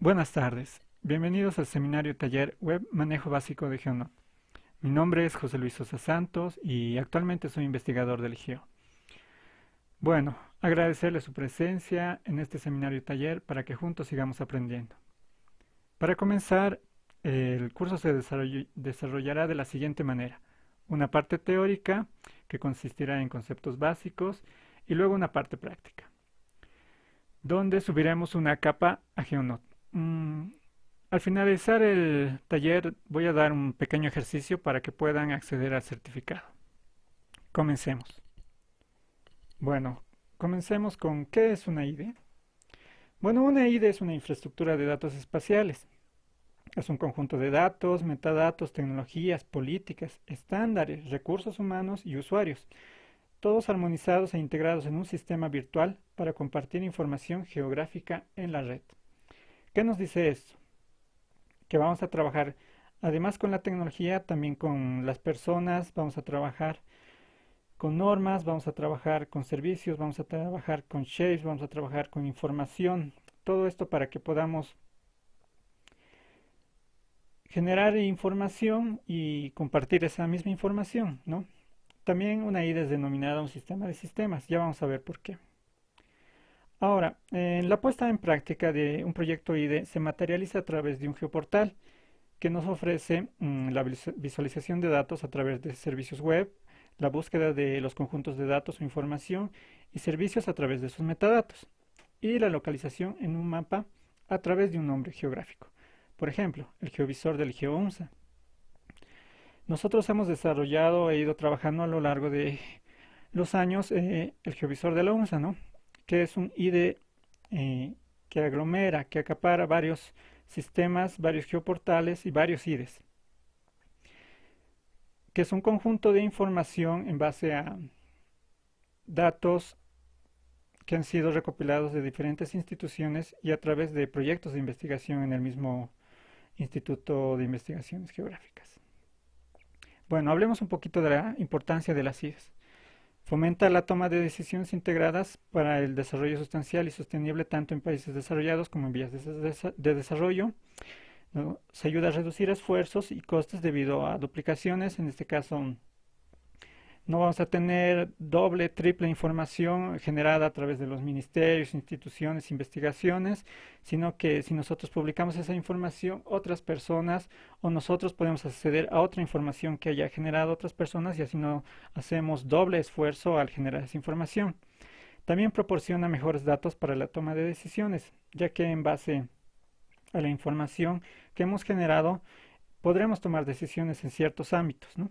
Buenas tardes, bienvenidos al seminario taller Web Manejo Básico de GeoNote. Mi nombre es José Luis Sosa Santos y actualmente soy investigador del Geo. Bueno, agradecerle su presencia en este seminario taller para que juntos sigamos aprendiendo. Para comenzar, el curso se desarrollará de la siguiente manera. Una parte teórica que consistirá en conceptos básicos y luego una parte práctica, donde subiremos una capa a GeoNote. Al finalizar el taller voy a dar un pequeño ejercicio para que puedan acceder al certificado. Comencemos. Bueno, comencemos con ¿qué es una IDE? Bueno, una IDE es una infraestructura de datos espaciales. Es un conjunto de datos, metadatos, tecnologías, políticas, estándares, recursos humanos y usuarios, todos armonizados e integrados en un sistema virtual para compartir información geográfica en la red. ¿Qué nos dice esto? Que vamos a trabajar además con la tecnología, también con las personas, vamos a trabajar con normas, vamos a trabajar con servicios, vamos a trabajar con shapes, vamos a trabajar con información, todo esto para que podamos generar información y compartir esa misma información, ¿no? También una IDE es denominada un sistema de sistemas, ya vamos a ver por qué. Ahora, la puesta en práctica de un proyecto IDE se materializa a través de un geoportal que nos ofrece la visualización de datos a través de servicios web, la búsqueda de los conjuntos de datos o información y servicios a través de sus metadatos, y la localización en un mapa a través de un nombre geográfico. Por ejemplo, el geovisor del GeoUNSA. Nosotros hemos desarrollado e ido trabajando a lo largo de los años el geovisor de la UNSA, ¿no? Que es un IDE que aglomera, que acapara varios sistemas, varios geoportales y varios IDEs, que es un conjunto de información en base a datos que han sido recopilados de diferentes instituciones y a través de proyectos de investigación en el mismo Instituto de Investigaciones Geográficas. Bueno, hablemos un poquito de la importancia de las IDEs. Fomenta la toma de decisiones integradas para el desarrollo sustancial y sostenible tanto en países desarrollados como en vías de desarrollo, ¿no? Se ayuda a reducir esfuerzos y costes debido a duplicaciones. En este caso, no vamos a tener doble, triple información generada a través de los ministerios, instituciones, investigaciones, sino que si nosotros publicamos esa información, otras personas o nosotros podemos acceder a otra información que haya generado otras personas y así no hacemos doble esfuerzo al generar esa información. También proporciona mejores datos para la toma de decisiones, ya que en base a la información que hemos generado podremos tomar decisiones en ciertos ámbitos, ¿no?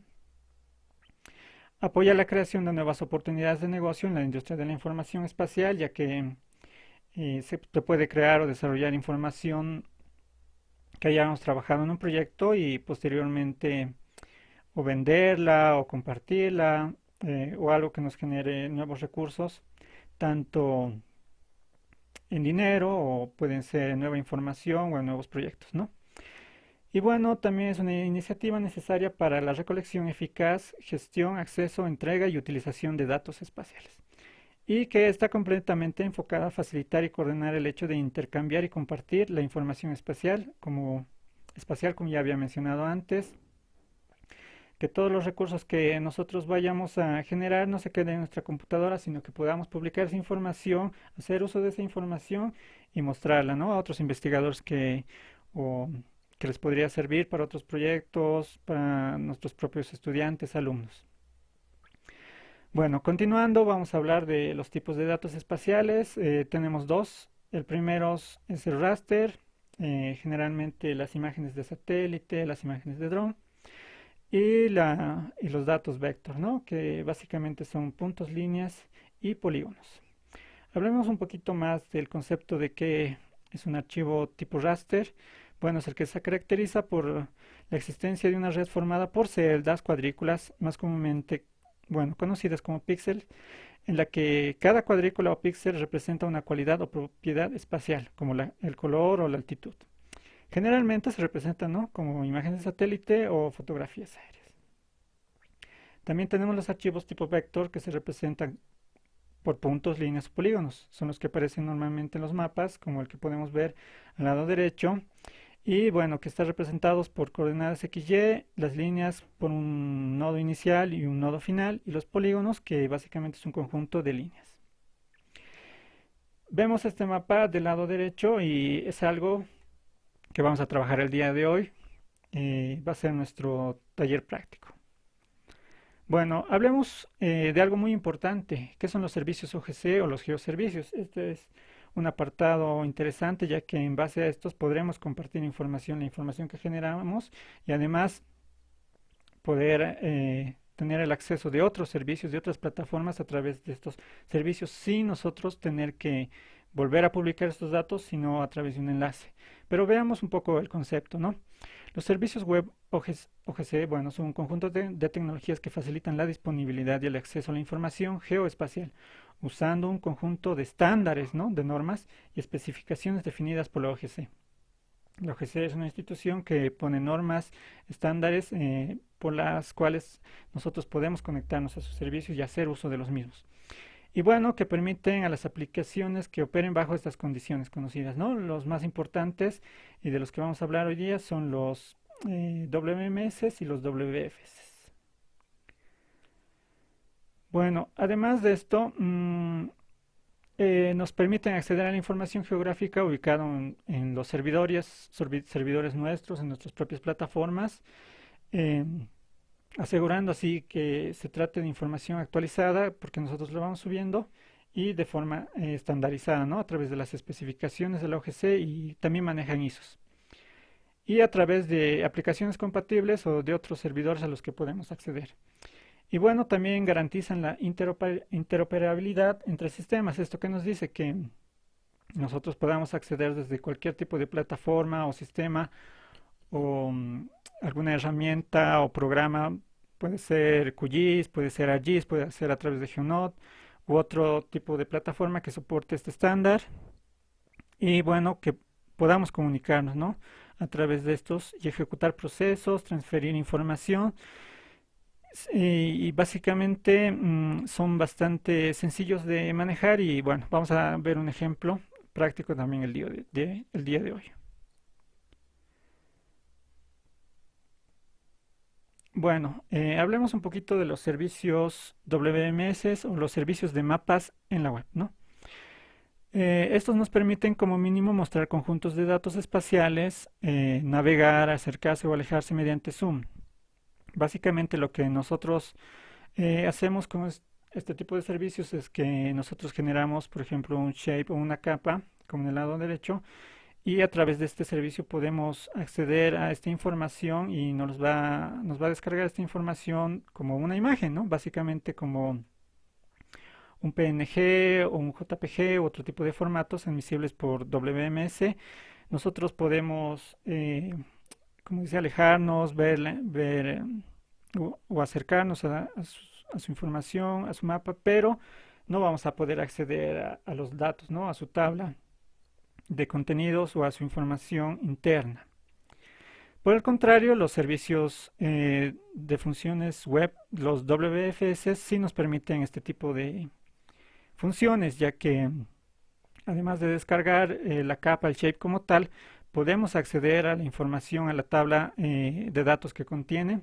Apoya la creación de nuevas oportunidades de negocio en la industria de la información espacial, ya que se puede crear o desarrollar información que hayamos trabajado en un proyecto y posteriormente o venderla o compartirla o algo que nos genere nuevos recursos, tanto en dinero o pueden ser en nueva información o en nuevos proyectos, ¿no? Y bueno, también es una iniciativa necesaria para la recolección eficaz, gestión, acceso, entrega y utilización de datos espaciales. Y que está completamente enfocada a facilitar y coordinar el hecho de intercambiar y compartir la información espacial, como ya había mencionado antes, que todos los recursos que nosotros vayamos a generar no se queden en nuestra computadora, sino que podamos publicar esa información, hacer uso de esa información y mostrarla, ¿no? A otros investigadores o, que les podría servir para otros proyectos, para nuestros propios estudiantes, alumnos. Bueno, continuando, vamos a hablar de los tipos de datos espaciales. Tenemos dos. El primero es el raster, generalmente las imágenes de satélite, las imágenes de dron, y los datos vector, ¿no? Que básicamente son puntos, líneas y polígonos. Hablemos un poquito más del concepto de qué es un archivo tipo raster. Bueno, es el que se caracteriza por la existencia de una red formada por celdas, cuadrículas, más comúnmente, bueno, conocidas como píxeles, en la que cada cuadrícula o píxel representa una cualidad o propiedad espacial, como el color o la altitud. Generalmente se representan, ¿no?, como imágenes de satélite o fotografías aéreas. También tenemos los archivos tipo vector que se representan por puntos, líneas o polígonos. Son los que aparecen normalmente en los mapas, como el que podemos ver al lado derecho. Y bueno, que están representados por coordenadas XY, las líneas por un nodo inicial y un nodo final, y los polígonos, que básicamente es un conjunto de líneas. Vemos este mapa del lado derecho y es algo que vamos a trabajar el día de hoy. Va a ser nuestro taller práctico. Bueno, hablemos de algo muy importante, que son los servicios OGC o los geoservicios. Este es un apartado interesante, ya que en base a estos podremos compartir información, la información que generamos, y además poder tener el acceso de otros servicios, de otras plataformas a través de estos servicios, sin nosotros tener que volver a publicar estos datos, sino a través de un enlace. Pero veamos un poco el concepto, ¿no? Los servicios web OGC, bueno, son un conjunto de tecnologías que facilitan la disponibilidad y el acceso a la información geoespacial, usando un conjunto de estándares, ¿no?, de normas y especificaciones definidas por la OGC. La OGC es una institución que pone normas, estándares por las cuales nosotros podemos conectarnos a sus servicios y hacer uso de los mismos. Y bueno, que permiten a las aplicaciones que operen bajo estas condiciones conocidas, ¿no? Los más importantes y de los que vamos a hablar hoy día son los WMS y los WFS. Bueno, además de esto, nos permiten acceder a la información geográfica ubicada en los servidores nuestros, en nuestras propias plataformas, eh, asegurando así que se trate de información actualizada, porque nosotros lo vamos subiendo y de forma estandarizada, ¿no?, a través de las especificaciones de la OGC, y también manejan ISOs. Y a través de aplicaciones compatibles o de otros servidores a los que podemos acceder. Y bueno, también garantizan la interoperabilidad entre sistemas. Esto que nos dice que nosotros podamos acceder desde cualquier tipo de plataforma o sistema o alguna herramienta o programa. Puede ser QGIS, puede ser ArcGIS, puede ser a través de GeoNode u otro tipo de plataforma que soporte este estándar. Y bueno, que podamos comunicarnos, ¿no?, a través de estos y ejecutar procesos, transferir información. Y básicamente son bastante sencillos de manejar, y bueno, vamos a ver un ejemplo práctico también el día de hoy. Bueno, hablemos un poquito de los servicios WMS o los servicios de mapas en la web, ¿no? Estos nos permiten como mínimo mostrar conjuntos de datos espaciales, navegar, acercarse o alejarse mediante zoom. Básicamente lo que nosotros hacemos con este tipo de servicios es que nosotros generamos, por ejemplo, un shape o una capa, como en el lado derecho, y a través de este servicio podemos acceder a esta información y nos va a descargar esta información como una imagen, ¿no? Básicamente como un PNG o un JPG u otro tipo de formatos admisibles por WMS. Nosotros podemos, como dice, alejarnos, o acercarnos a su información, a su mapa, pero no vamos a poder acceder a los datos, ¿no?, a su tabla de contenidos o a su información interna. Por el contrario, los servicios de funciones web, los WFS, sí nos permiten este tipo de funciones, ya que además de descargar la capa, el shape como tal, podemos acceder a la información, a la tabla de datos que contiene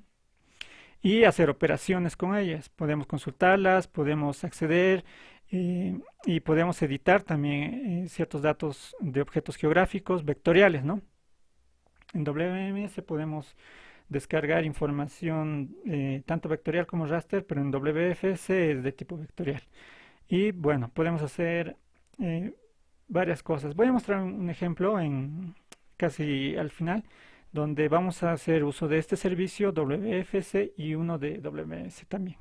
y hacer operaciones con ellas. Podemos consultarlas, podemos acceder y podemos editar también ciertos datos de objetos geográficos vectoriales, ¿no? En WMS podemos descargar información tanto vectorial como raster, pero en WFS es de tipo vectorial. Y bueno, podemos hacer eh, varias cosas. Voy a mostrar un ejemplo en casi al final, donde vamos a hacer uso de este servicio WFS y uno de WMS también.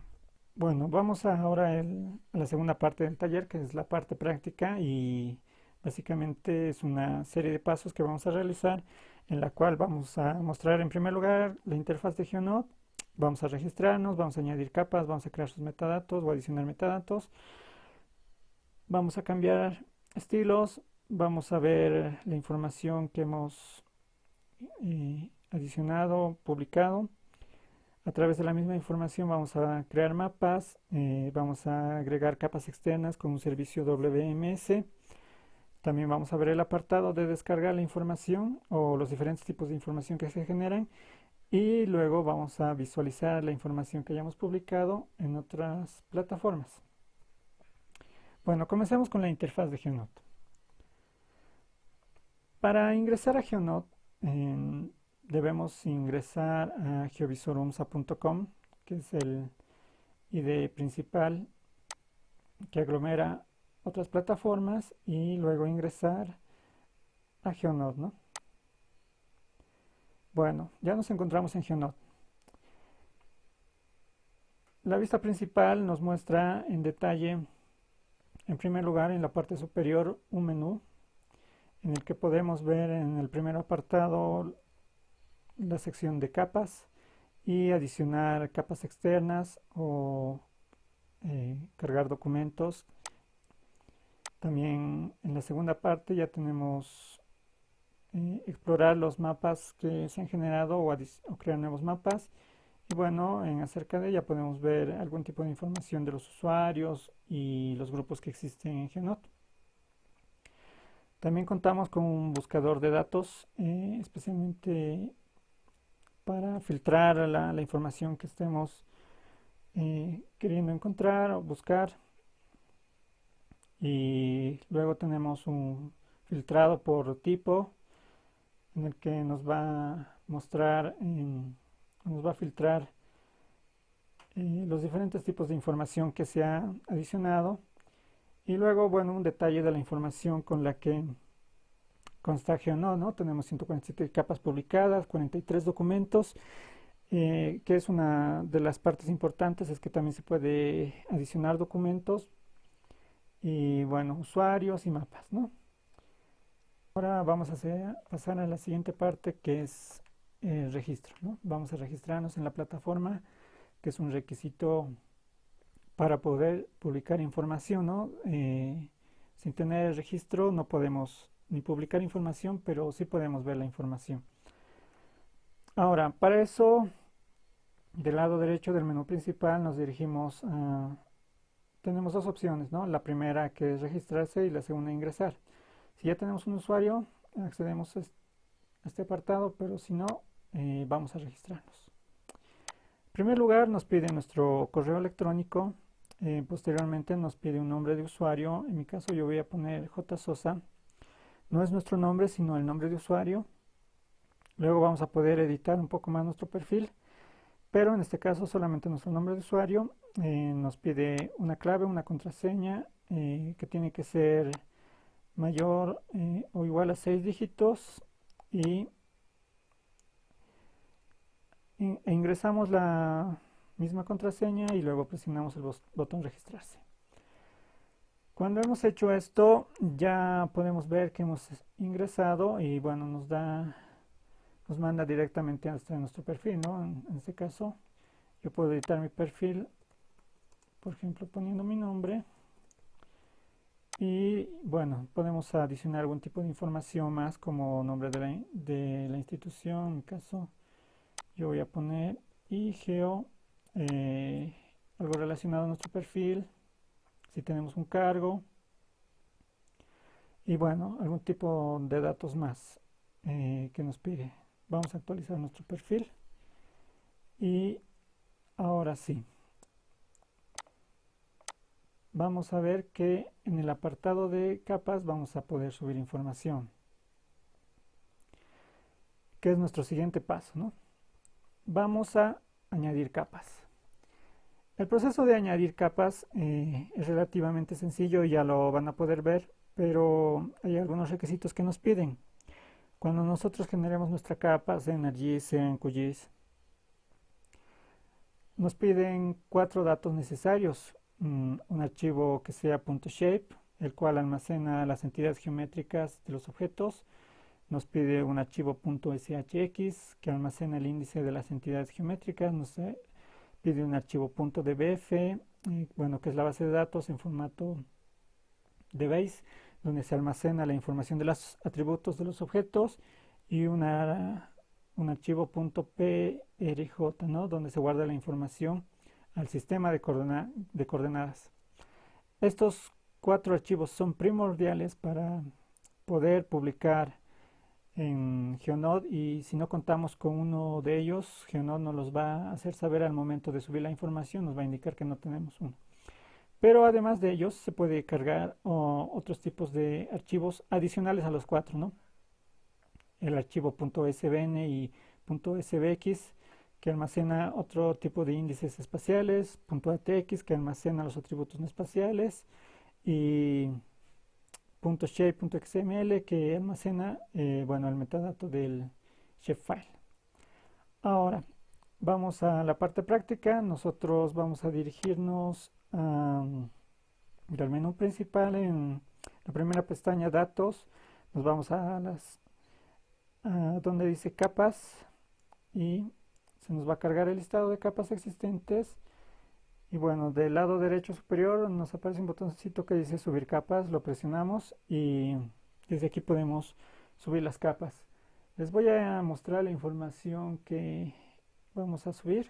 Bueno, vamos ahora a la segunda parte del taller, que es la parte práctica, y básicamente es una serie de pasos que vamos a realizar, en la cual vamos a mostrar en primer lugar la interfaz de GeoNode. Vamos a registrarnos, vamos a añadir capas, vamos a crear sus metadatos o adicionar metadatos. Vamos a cambiar estilos, vamos a ver la información que hemos adicionado, publicado. A través de la misma información vamos a crear mapas, vamos a agregar capas externas con un servicio WMS. También vamos a ver el apartado de descargar la información o los diferentes tipos de información que se generan y luego vamos a visualizar la información que hayamos publicado en otras plataformas. Bueno, comencemos con la interfaz de GeoNote. Para ingresar a GeoNote debemos ingresar a geovisorumsa.com, que es el IDE principal que aglomera otras plataformas, y luego ingresar a GeoNote, ¿no? Bueno, ya nos encontramos en GeoNote. La vista principal nos muestra en detalle, en primer lugar, en la parte superior, un menú en el que podemos ver en el primer apartado la sección de capas y adicionar capas externas o cargar documentos. También en la segunda parte ya tenemos explorar los mapas que se han generado o crear nuevos mapas. Y bueno, en acerca de ella podemos ver algún tipo de información de los usuarios y los grupos que existen en GeoNote. También contamos con un buscador de datos, especialmente para filtrar la información que estemos queriendo encontrar o buscar. Y luego tenemos un filtrado por tipo en el que nos va a mostrar, nos va a filtrar los diferentes tipos de información que se ha adicionado. Y luego, bueno, un detalle de la información con la que consta GeoNote, ¿no? Tenemos 147 capas publicadas, 43 documentos, que es una de las partes importantes, es que también se puede adicionar documentos y, bueno, usuarios y mapas, ¿no? Ahora vamos a pasar a la siguiente parte, que es el registro, ¿no? Vamos a registrarnos en la plataforma, que es un requisito para poder publicar información, ¿no? Sin tener el registro no podemos ni publicar información, pero sí podemos ver la información. Ahora, para eso, del lado derecho del menú principal nos dirigimos a... Tenemos dos opciones, ¿no? La primera, que es registrarse, y la segunda, ingresar. Si ya tenemos un usuario, accedemos a este apartado, pero si no, vamos a registrarnos. En primer lugar, nos pide nuestro correo electrónico. Posteriormente nos pide un nombre de usuario. En mi caso yo voy a poner J. Sosa. No es nuestro nombre, sino el nombre de usuario. Luego vamos a poder editar un poco más nuestro perfil, pero en este caso solamente nuestro nombre de usuario. Nos pide una clave, una contraseña que tiene que ser mayor o igual a 6 dígitos y ingresamos la misma contraseña y luego presionamos el botón registrarse. Cuando hemos hecho esto, ya podemos ver que hemos ingresado y bueno, nos manda directamente hasta nuestro perfil, ¿no? En este caso, yo puedo editar mi perfil, por ejemplo, poniendo mi nombre. Y bueno, podemos adicionar algún tipo de información más, como nombre de la institución. En mi caso, yo voy a poner IGEO, algo relacionado a nuestro perfil, si tenemos un cargo, y bueno, algún tipo de datos más que nos pide. Vamos a actualizar nuestro perfil y ahora sí, vamos a ver que en el apartado de capas vamos a poder subir información, que es nuestro siguiente paso, ¿no? Vamos a añadir capas. El proceso de añadir capas es relativamente sencillo y ya lo van a poder ver, pero hay algunos requisitos que nos piden. Cuando nosotros generemos nuestra capa, sea en ArcGIS, sea en QGIS, nos piden 4 datos necesarios. Un archivo que sea .shape, el cual almacena las entidades geométricas de los objetos. Nos pide un archivo .shx que almacena el índice de las entidades geométricas. Nos pide un archivo .dbf, bueno, que es la base de datos en formato de base, donde se almacena la información de los atributos de los objetos, y un archivo RJ, ¿no? Donde se guarda la información al sistema de coordenadas. Estos cuatro archivos son primordiales para poder publicar en Geonode, y si no contamos con uno de ellos, Geonode nos los va a hacer saber al momento de subir la información, nos va a indicar que no tenemos uno. Pero además de ellos se puede cargar otros tipos de archivos adicionales a los cuatro, ¿no? El archivo .sbn y .sbx, que almacena otro tipo de índices espaciales, .atx, que almacena los atributos no espaciales, y .shape.xml, que almacena bueno, el metadato del shapefile. Ahora vamos a la parte práctica. Nosotros vamos a dirigirnos al menú principal. En la primera pestaña, datos, nos vamos a donde dice capas, y se nos va a cargar el listado de capas existentes. Y bueno, del lado derecho superior nos aparece un botoncito que dice subir capas, lo presionamos y desde aquí podemos subir las capas. Les voy a mostrar la información que vamos a subir.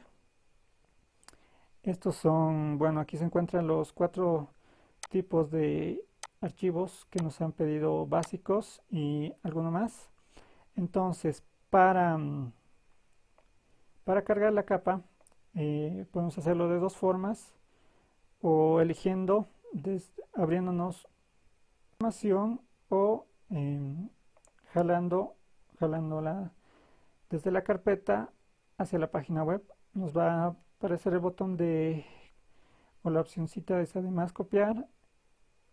Estos son, bueno, aquí se encuentran los cuatro tipos de archivos que nos han pedido, básicos y alguno más. Entonces, para cargar la capa, podemos hacerlo de dos formas, o eligiendo, abriéndonos información, o jalando, jalándola desde la carpeta hacia la página web. Nos va a aparecer el botón de, o la opcióncita esa de más, copiar,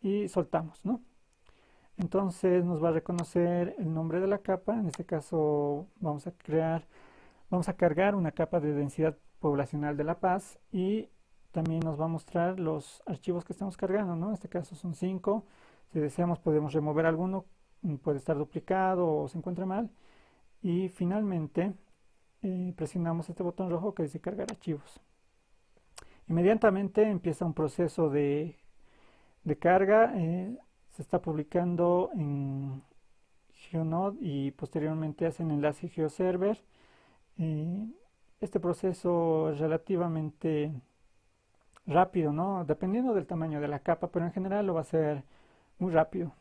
y soltamos, ¿no? Entonces nos va a reconocer el nombre de la capa. En este caso vamos a cargar una capa de densidad poblacional de La Paz, y también nos va a mostrar los archivos que estamos cargando, ¿no? En este caso son 5. Si deseamos podemos remover alguno, puede estar duplicado o se encuentra mal. Y finalmente presionamos este botón rojo que dice cargar archivos. Inmediatamente empieza un proceso de carga. Se está publicando en Geonode y posteriormente hacen enlace GeoServer. Eh, este proceso es relativamente rápido, ¿no? Dependiendo del tamaño de la capa, pero en general lo va a hacer muy rápido.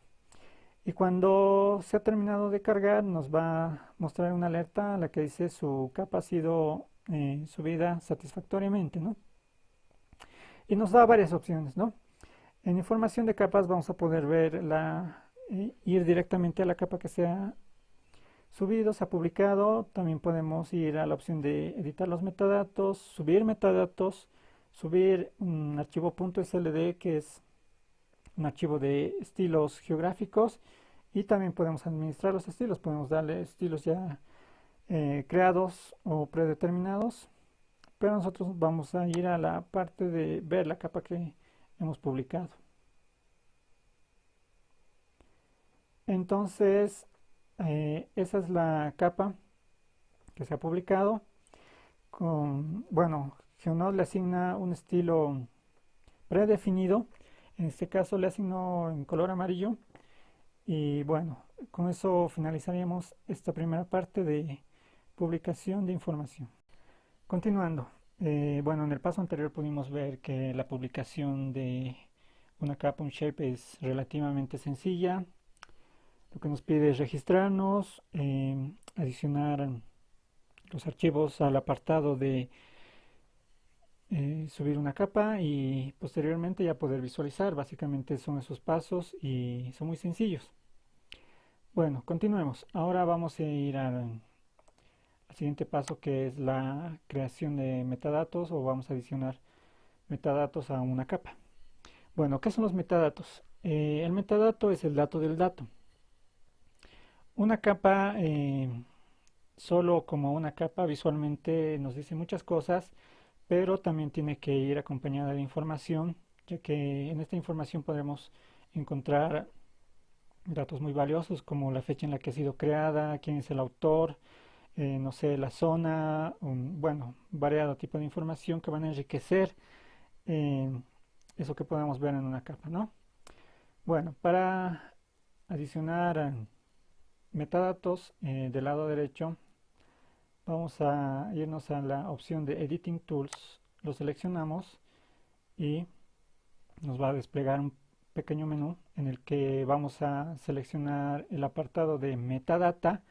Y cuando se ha terminado de cargar, nos va a mostrar una alerta a la que dice su capa ha sido subida satisfactoriamente, ¿no? Y nos da varias opciones, ¿no? En información de capas vamos a poder ver ir directamente a la capa que se ha subido, se ha publicado. También podemos ir a la opción de editar los metadatos, subir un archivo .sld, que es un archivo de estilos geográficos, y también podemos administrar los estilos. Podemos darle estilos ya creados o predeterminados, pero nosotros vamos a ir a la parte de ver la capa que hemos publicado. Entonces, esa es la capa que se ha publicado. Bueno, Geonode le asigna un estilo predefinido. En este caso le asignó en color amarillo. Y bueno, con eso finalizaríamos esta primera parte de publicación de información. Continuando, bueno, en el paso anterior pudimos ver que la publicación de una capa, un shape, es relativamente sencilla. Lo que nos pide es registrarnos, adicionar los archivos al apartado de subir una capa, y posteriormente ya poder visualizar. Básicamente son esos pasos y son muy sencillos. Bueno, continuemos. Ahora vamos a ir al siguiente paso, que es la creación de metadatos, o vamos a adicionar metadatos a una capa. Bueno, ¿qué son los metadatos? El metadato es el dato del dato. Una capa, solo como una capa, visualmente nos dice muchas cosas, pero también tiene que ir acompañada de información, ya que en esta información podremos encontrar datos muy valiosos, como la fecha en la que ha sido creada, quién es el autor, no sé, la zona, bueno, variado tipo de información que van a enriquecer eh, eso que podemos ver en una capa, ¿no? Bueno, para adicionar metadatos, del lado derecho Vamos a irnos a la opción de Editing Tools, lo seleccionamos y nos va a desplegar un pequeño menú en el que vamos a seleccionar el apartado de Metadata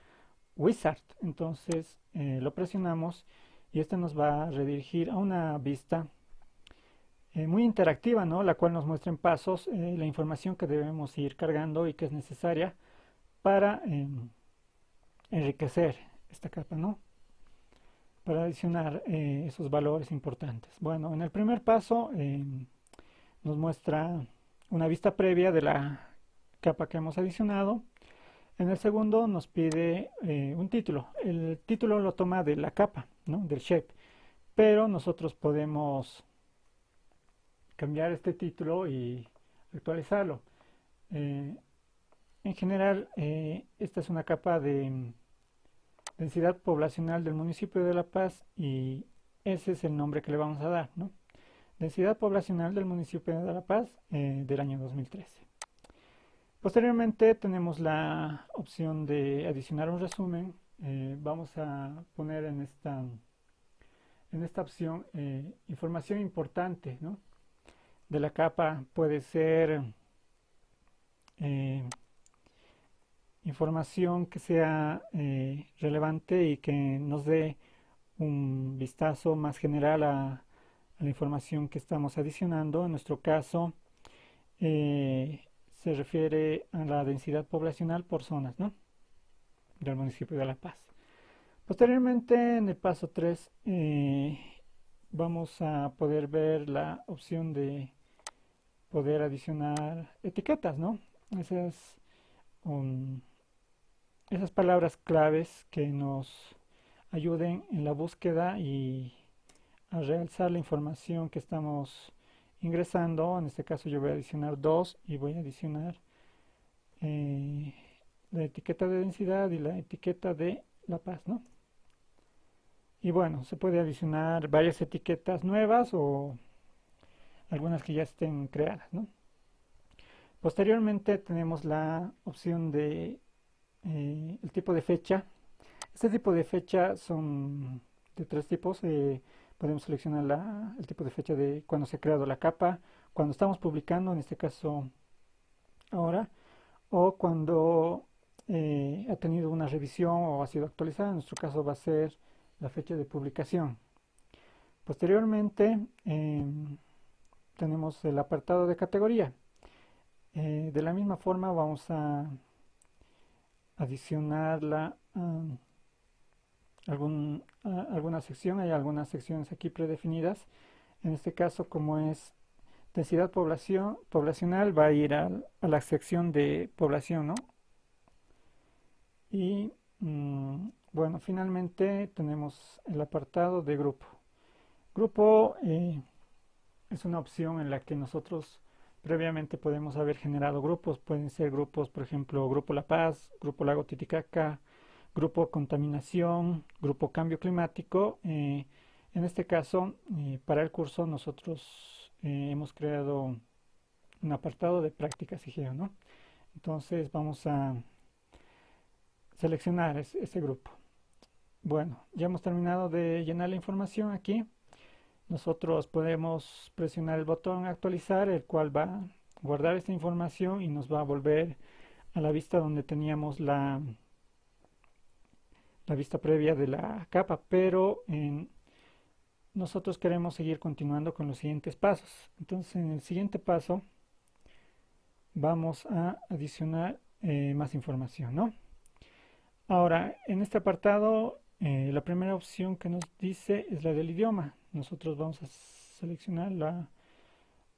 Wizard. Entonces lo presionamos y este nos va a redirigir a una vista muy interactiva, ¿no? La cual nos muestra en pasos la información que debemos ir cargando y que es necesaria para enriquecer esta capa, ¿no? Para adicionar esos valores importantes. Bueno, en el primer paso nos muestra una vista previa de la capa que hemos adicionado. En el segundo nos pide un título. El título lo toma de la capa, ¿no? Del shape. Pero nosotros podemos cambiar este título y actualizarlo. Eh, en general, esta es una capa de densidad poblacional del municipio de La Paz y ese es el nombre que le vamos a dar, ¿no? Densidad poblacional del municipio de La Paz del año 2013. Posteriormente tenemos la opción de adicionar un resumen. Vamos a poner en esta opción información importante, ¿no? De la capa. Puede ser eh, información que sea relevante y que nos dé un vistazo más general a la información que estamos adicionando. En nuestro caso, se refiere a la densidad poblacional por zonas, ¿no? Del municipio de La Paz. Posteriormente, en el paso 3, vamos a poder ver la opción de poder adicionar etiquetas, ¿no? Esas, um, esas palabras claves que nos ayuden en la búsqueda y a realzar la información que estamos ingresando. En este caso yo voy a adicionar dos y voy a adicionar eh, la etiqueta de densidad y la etiqueta de La Paz, ¿no? Y bueno, se puede adicionar varias etiquetas nuevas o algunas que ya estén creadas, ¿no? Posteriormente tenemos la opción de el tipo de fecha. Este tipo de fecha son de tres tipos. Podemos seleccionar el tipo de fecha de cuando se ha creado la capa, cuando estamos publicando, en este caso ahora, o cuando ha tenido una revisión o ha sido actualizada. En nuestro caso va a ser la fecha de publicación. Posteriormente tenemos el apartado de categoría. De la misma forma vamos a adicionar alguna sección. Hay algunas secciones aquí predefinidas. En este caso, como es densidad poblacional, va a ir a la sección de población, ¿no? Y bueno, finalmente tenemos el apartado de grupo. Grupo es una opción en la que nosotros previamente podemos haber generado grupos. Pueden ser grupos, por ejemplo, Grupo La Paz, Grupo Lago Titicaca, Grupo Contaminación, Grupo Cambio Climático. En este caso, para el curso nosotros hemos creado un apartado de prácticas IGEO, ¿no? Entonces vamos a seleccionar ese grupo. Bueno, ya hemos terminado de llenar la información aquí. Nosotros podemos presionar el botón actualizar, el cual va a guardar esta información y nos va a volver a la vista donde teníamos la vista previa de la capa, pero nosotros queremos seguir continuando con los siguientes pasos. Entonces, en el siguiente paso vamos a adicionar más información, ¿no? Ahora, en este apartado, la primera opción que nos dice es la del idioma. Nosotros vamos a seleccionar la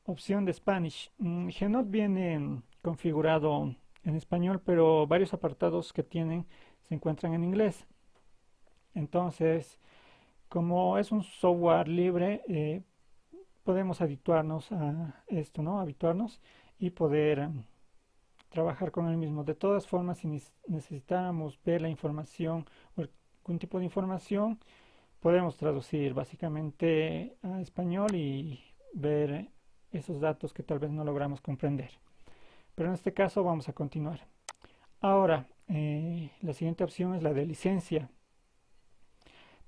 opción de Spanish. Genot viene configurado en español, pero varios apartados que tienen se encuentran en inglés. Entonces, como es un software libre, podemos habituarnos a esto, ¿no? Habituarnos y poder trabajar con el mismo. De todas formas, si necesitáramos ver la información o algún tipo de información, podemos traducir básicamente a español y ver esos datos que tal vez no logramos comprender. Pero en este caso vamos a continuar. Ahora, la siguiente opción es la de licencia.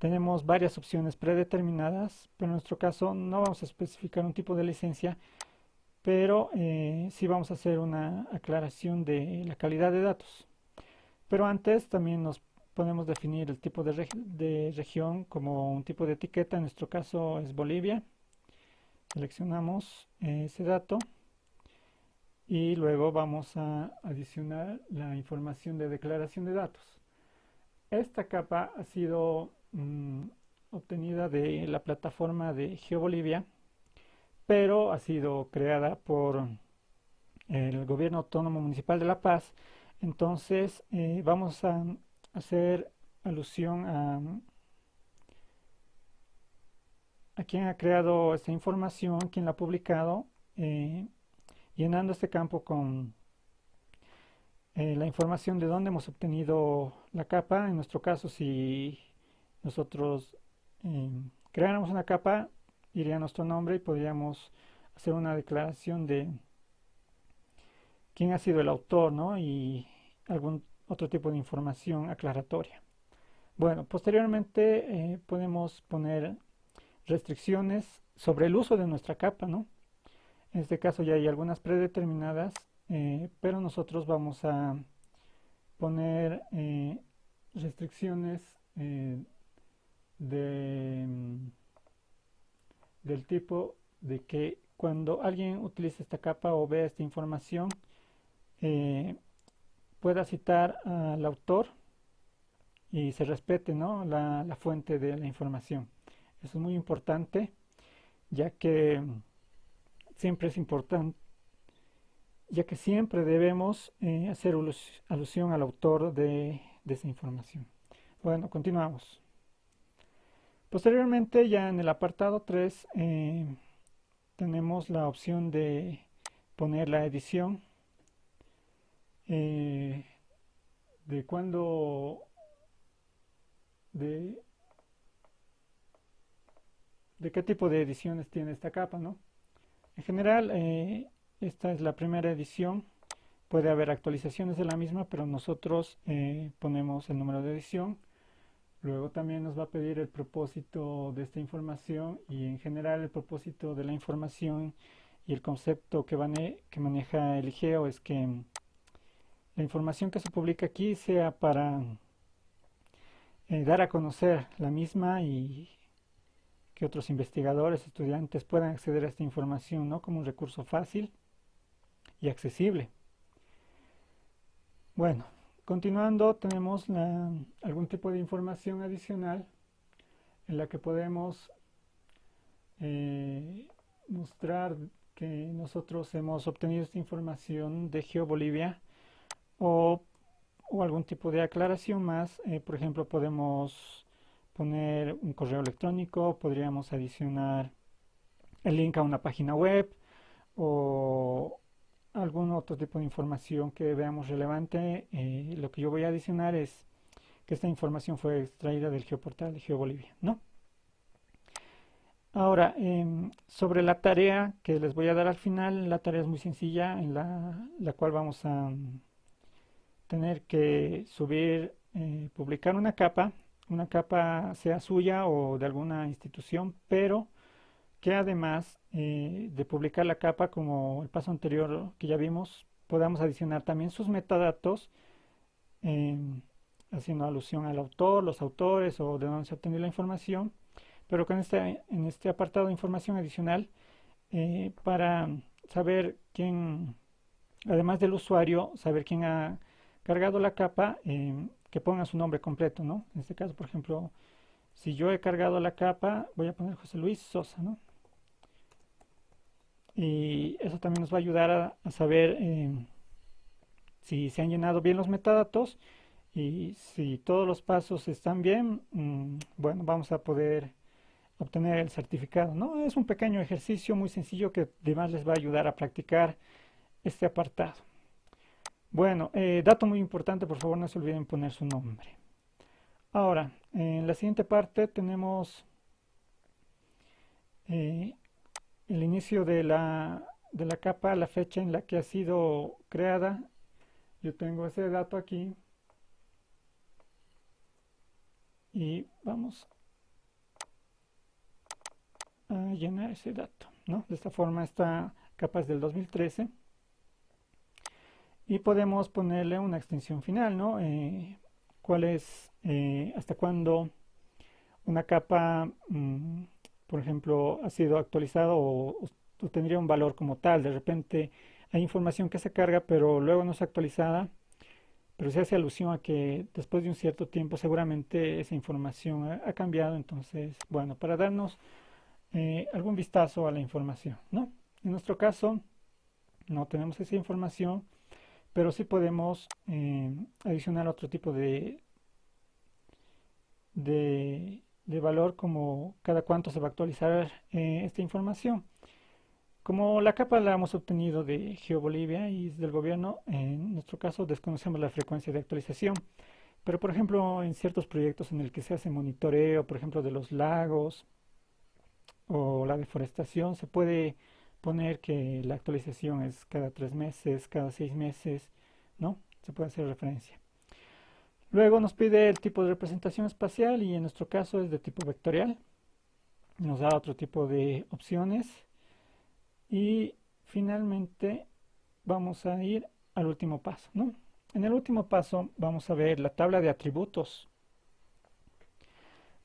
tenemos varias opciones predeterminadas, pero en nuestro caso no vamos a especificar un tipo de licencia, pero sí vamos a hacer una aclaración de la calidad de datos. Pero antes también nos podemos definir el tipo de región como un tipo de etiqueta, en nuestro caso es Bolivia. Seleccionamos ese dato y luego vamos a adicionar la información de declaración de datos. Esta capa ha sido obtenida de la plataforma de GeoBolivia, pero ha sido creada por el Gobierno Autónomo Municipal de La Paz. Entonces vamos a hacer alusión a quién ha creado esta información, quién la ha publicado, eh, llenando este campo con la información de dónde hemos obtenido la capa. En nuestro caso, si nosotros eh, creáramos una capa, iría nuestro nombre y podríamos hacer una declaración de quién ha sido el autor, ¿no? Y algún otro tipo de información aclaratoria. Bueno, posteriormente podemos poner restricciones sobre el uso de nuestra capa, ¿no? En este caso ya hay algunas predeterminadas, pero nosotros vamos a poner restricciones de, del tipo de que cuando alguien utilice esta capa o vea esta información, eh, pueda citar al autor y se respete, ¿no? La fuente de la información. Eso es muy importante, ya que siempre es importante, ya que siempre debemos hacer alusión al autor de esa información. Bueno, continuamos. Posteriormente, ya en el apartado 3, tenemos la opción de poner la edición, eh, de cuándo, de, de qué tipo de ediciones tiene esta capa, ¿no? En general, esta es la primera edición. Puede haber actualizaciones de la misma, pero nosotros ponemos el número de edición. Luego también nos va a pedir el propósito de esta información y en general el propósito de la información y el concepto que maneja el IGEO es que la información que se publica aquí sea para dar a conocer la misma y que otros investigadores, estudiantes puedan acceder a esta información, ¿no? Como un recurso fácil y accesible. Bueno, continuando tenemos algún tipo de información adicional en la que podemos eh, mostrar que nosotros hemos obtenido esta información de GeoBolivia o, o algún tipo de aclaración más. Por ejemplo, podemos poner un correo electrónico, podríamos adicionar el link a una página web o algún otro tipo de información que veamos relevante. Lo que yo voy a adicionar es que esta información fue extraída del geoportal de GeoBolivia, ¿no? Ahora, sobre la tarea que les voy a dar al final, la tarea es muy sencilla, en la cual vamos a tener que subir, publicar una capa sea suya o de alguna institución, pero que además de publicar la capa, como el paso anterior que ya vimos, podamos adicionar también sus metadatos, eh, haciendo alusión al autor, los autores o de dónde se obtenido la información, pero con en este apartado de información adicional, para saber quién, además del usuario, saber quién ha cargado la capa, que ponga su nombre completo, ¿no? En este caso, por ejemplo, si yo he cargado la capa, voy a poner José Luis Sosa, ¿no? Y eso también nos va a ayudar a saber si se han llenado bien los metadatos y si todos los pasos están bien, bueno, vamos a poder obtener el certificado, ¿no? Es un pequeño ejercicio muy sencillo que además les va a ayudar a practicar este apartado. Bueno, dato muy importante, por favor no se olviden poner su nombre. Ahora, en la siguiente parte tenemos eh, el inicio de la capa, la fecha en la que ha sido creada. Yo tengo ese dato aquí y vamos. a llenar ese dato, ¿no? De esta forma esta capa es del 2013 y podemos ponerle una extensión final, ¿no? ¿Cuál es, hasta cuándo una capa, por ejemplo, ha sido actualizada o tendría un valor como tal? De repente hay información que se carga, pero luego no es actualizada, pero se hace alusión a que después de un cierto tiempo seguramente esa información ha cambiado. Entonces, bueno, para darnos algún vistazo a la información, ¿no? En nuestro caso no tenemos esa información, pero sí podemos adicionar otro tipo de valor, como cada cuánto se va a actualizar esta información. Como la capa la hemos obtenido de GeoBolivia y es del gobierno, en nuestro caso desconocemos la frecuencia de actualización. Pero por ejemplo, en ciertos proyectos en el que se hace monitoreo, por ejemplo, de los lagos o la deforestación, se puede poner que la actualización es cada 3 meses, cada 6 meses, ¿no? Se puede hacer referencia. Luego nos pide el tipo de representación espacial y en nuestro caso es de tipo vectorial. Nos da otro tipo de opciones y finalmente vamos a ir al último paso, ¿no? En el último paso vamos a ver la tabla de atributos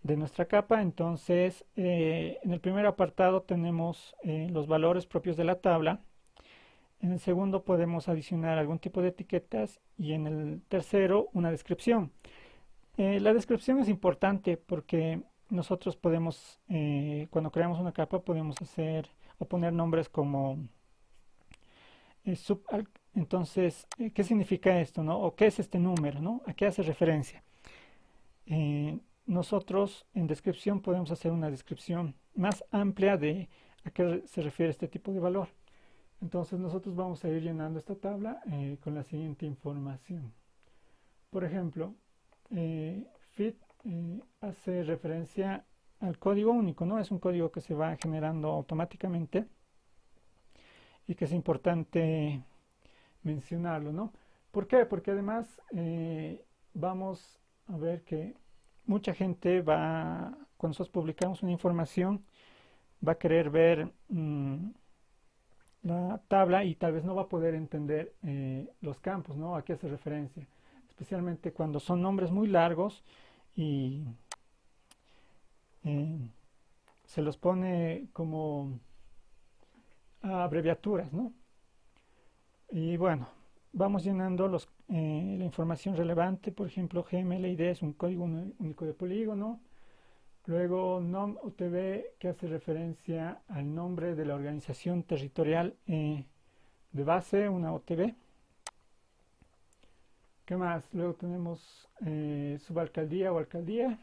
de nuestra capa. Entonces, en el primer apartado tenemos los valores propios de la tabla. En el segundo podemos adicionar algún tipo de etiquetas y en el tercero una descripción. La descripción es importante porque nosotros podemos, cuando creamos una capa, podemos hacer o poner nombres como sub. Entonces, ¿qué significa esto, no? ¿O qué es este número, no? ¿A qué hace referencia? Nosotros en descripción podemos hacer una descripción más amplia de a qué se refiere este tipo de valor. Entonces nosotros vamos a ir llenando esta tabla con la siguiente información. Por ejemplo, fit hace referencia al código único, ¿no? Es un código que se va generando automáticamente y que es importante mencionarlo, ¿no? ¿Por qué? Porque además vamos a ver que mucha gente va, cuando nosotros publicamos una información, va a querer ver la tabla y tal vez no va a poder entender los campos, ¿no? A qué hace referencia. Especialmente cuando son nombres muy largos y eh, se los pone como abreviaturas, ¿no? Y bueno, vamos llenando la información relevante. Por ejemplo, GMLID es un código único de polígono. Luego, NOM-UTB, que hace referencia al nombre de la organización territorial de base, una OTB. ¿Qué más? Luego tenemos subalcaldía o alcaldía.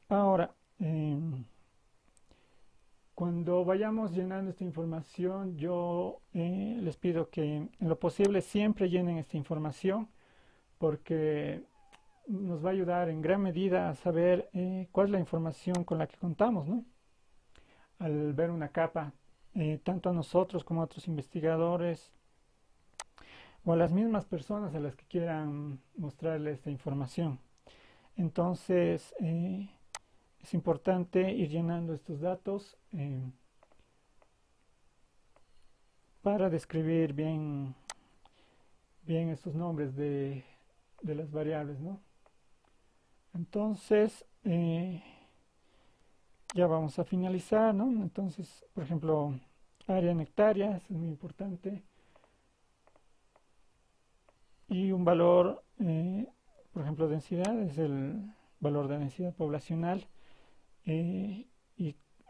Ahora, cuando vayamos llenando esta información, yo les pido que en lo posible siempre llenen esta información porque nos va a ayudar en gran medida a saber cuál es la información con la que contamos, ¿no? Al ver una capa, tanto a nosotros como a otros investigadores o a las mismas personas a las que quieran mostrarle esta información. Entonces, es importante ir llenando estos datos para describir bien estos nombres de las variables, ¿no? Entonces, ya vamos a finalizar, ¿no? Entonces, por ejemplo, área en hectáreas es muy importante y un valor, por ejemplo, densidad es el valor de densidad poblacional y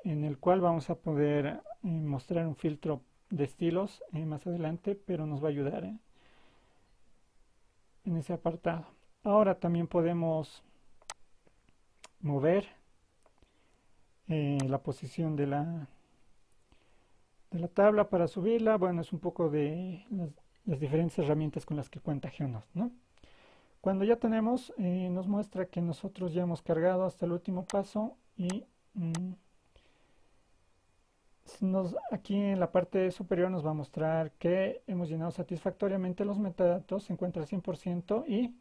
en el cual vamos a poder mostrar un filtro de estilos más adelante, pero nos va a ayudar en ese apartado. Ahora también podemos mover la posición de la tabla para subirla. Bueno, es un poco de las diferentes herramientas con las que cuenta Geonos, ¿no? Cuando ya tenemos, nos muestra que nosotros ya hemos cargado hasta el último paso y aquí en la parte superior nos va a mostrar que hemos llenado satisfactoriamente los metadatos, se encuentra al 100% y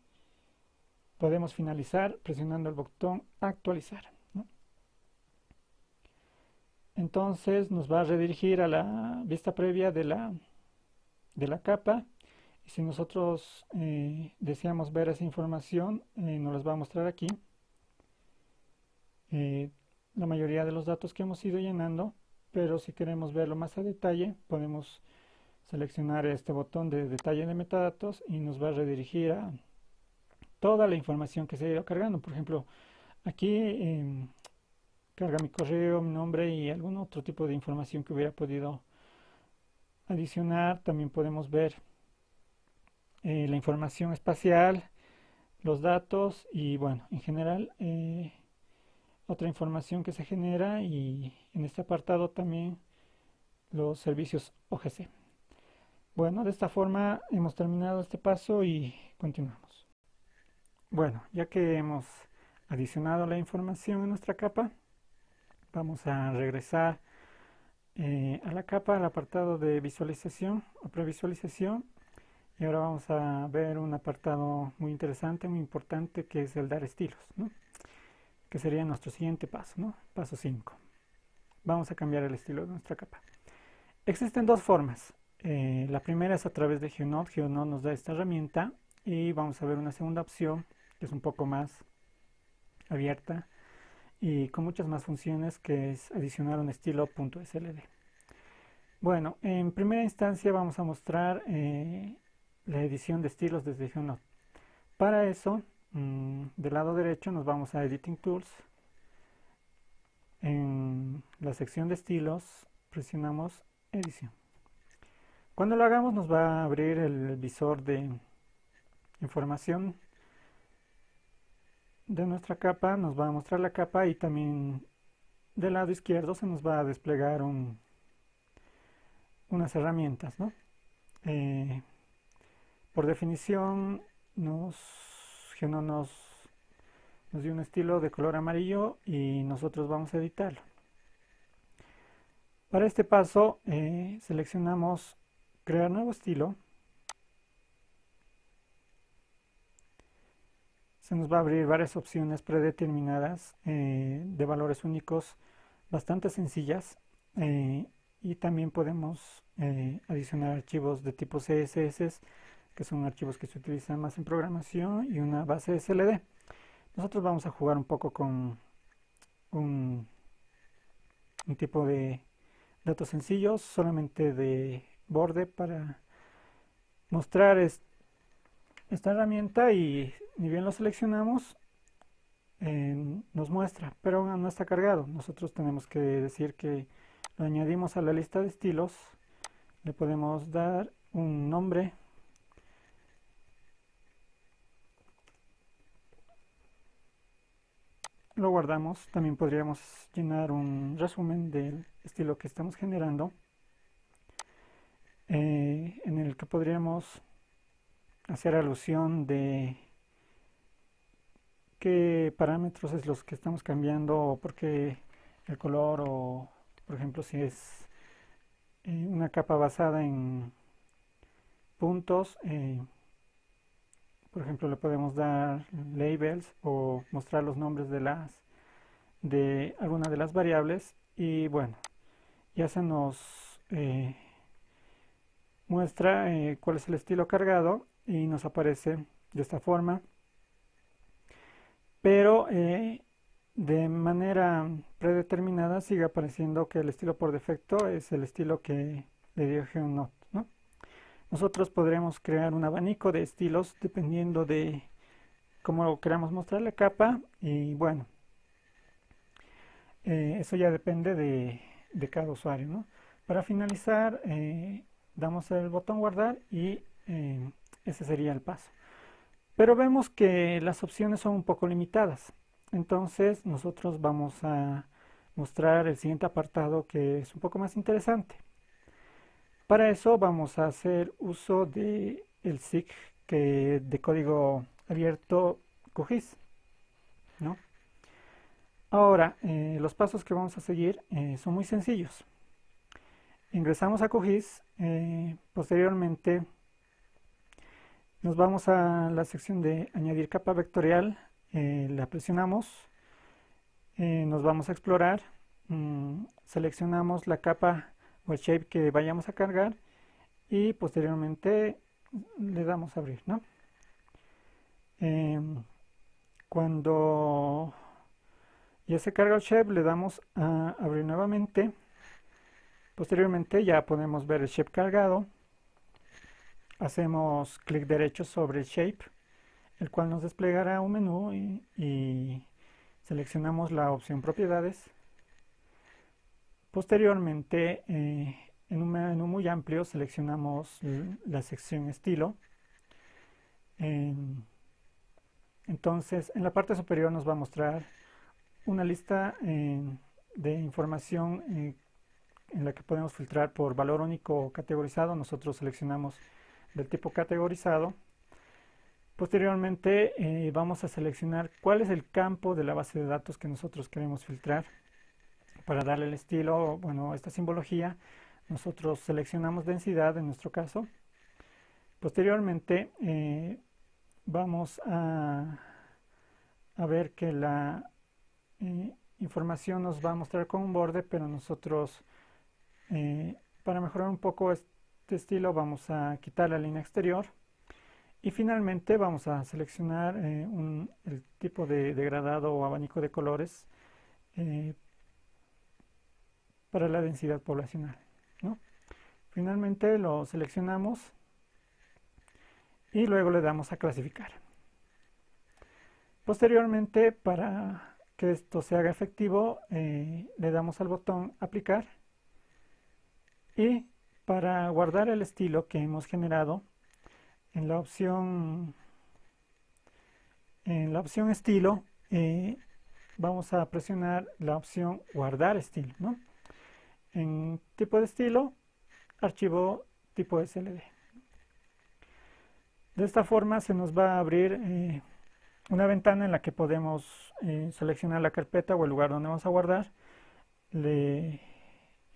podemos finalizar presionando el botón actualizar, ¿no? Entonces nos va a redirigir a la vista previa de la capa. Y si nosotros deseamos ver esa información, nos las va a mostrar aquí. eh, la mayoría de los datos que hemos ido llenando, pero si queremos verlo más a detalle, podemos seleccionar este botón de detalle de metadatos y nos va a redirigir a toda la información que se ha ido cargando. Por ejemplo, aquí carga mi correo, mi nombre y algún otro tipo de información que hubiera podido adicionar. También podemos ver la información espacial, los datos y bueno, en general otra información que se genera, y en este apartado también los servicios OGC. Bueno, de esta forma hemos terminado este paso y continuamos. Bueno, ya que hemos adicionado la información en nuestra capa, vamos a regresar a la capa, al apartado de visualización o previsualización, y ahora vamos a ver un apartado muy interesante, muy importante, que es el dar estilos, ¿no? Que sería nuestro siguiente paso, ¿no? Paso 5. Vamos a cambiar el estilo de nuestra capa. Existen dos formas. La primera es a través de GeoNode. GeoNode nos da esta herramienta, y vamos a ver una segunda opción que es un poco más abierta y con muchas más funciones, que es adicionar un estilo .sled. Bueno, en primera instancia vamos a mostrar la edición de estilos desde GeoNode. Para eso, del lado derecho nos vamos a Editing Tools. En la sección de estilos presionamos Edición. Cuando lo hagamos nos va a abrir el visor de información de nuestra capa, nos va a mostrar la capa, y también del lado izquierdo se nos va a desplegar unas herramientas, ¿no? Eh, por definición GeoNode nos dio un estilo de color amarillo y nosotros vamos a editarlo. Para este paso seleccionamos crear nuevo estilo. Se nos va a abrir varias opciones predeterminadas de valores únicos bastante sencillas, y también podemos adicionar archivos de tipo CSS, que son archivos que se utilizan más en programación, y una base SLD. Nosotros vamos a jugar un poco con un tipo de datos sencillos, solamente de borde, para mostrar esta herramienta, y ni bien lo seleccionamos nos muestra, pero aún no está cargado. Nosotros tenemos que decir que lo añadimos a la lista de estilos. Le podemos dar un nombre, lo guardamos. También podríamos llenar un resumen del estilo que estamos generando, en el que podríamos hacer alusión de qué parámetros es los que estamos cambiando, o por qué el color, o por ejemplo si es una capa basada en puntos, por ejemplo le podemos dar labels o mostrar los nombres de alguna de las variables, y bueno, ya se nos muestra cuál es el estilo cargado, y nos aparece de esta forma, pero de manera predeterminada sigue apareciendo que el estilo por defecto es el estilo que le dio GeoNode, ¿no? Nosotros podremos crear un abanico de estilos dependiendo de cómo queramos mostrar la capa, y bueno, eso ya depende de cada usuario, ¿no? Para finalizar, damos el botón guardar, y ese sería el paso. Pero vemos que las opciones son un poco limitadas. Entonces nosotros vamos a mostrar el siguiente apartado, que es un poco más interesante. Para eso vamos a hacer uso de el SIG de código abierto QGIS, ¿no? Ahora, los pasos que vamos a seguir son muy sencillos. Ingresamos a QGIS, posteriormente nos vamos a la sección de añadir capa vectorial, la presionamos, nos vamos a explorar, seleccionamos la capa o el shape que vayamos a cargar y posteriormente le damos a abrir, ¿no? Em, Cuando ya se carga el shape, le damos a abrir nuevamente. Posteriormente ya podemos ver el shape cargado. Hacemos clic derecho sobre el shape, el cual nos desplegará un menú y seleccionamos la opción propiedades. Posteriormente, en un menú muy amplio, seleccionamos la sección estilo. Entonces, en la parte superior nos va a mostrar una lista de información en la que podemos filtrar por valor único categorizado. Nosotros seleccionamos del tipo categorizado. Posteriormente vamos a seleccionar cuál es el campo de la base de datos que nosotros queremos filtrar. Para darle el estilo, bueno, esta simbología, nosotros seleccionamos densidad en nuestro caso. Posteriormente vamos a ver que la información nos va a mostrar con un borde, pero nosotros para mejorar un poco este estilo vamos a quitar la línea exterior y finalmente vamos a seleccionar el tipo de degradado o abanico de colores eh, para la densidad poblacional, ¿no? Finalmente lo seleccionamos y luego le damos a clasificar. Posteriormente, para que esto se haga efectivo, le damos al botón aplicar y para guardar el estilo que hemos generado en la opción estilo vamos a presionar la opción guardar estilo, ¿no? En tipo de estilo, archivo tipo SLD. De esta forma se nos va a abrir una ventana en la que podemos seleccionar la carpeta o el lugar donde vamos a guardar. Le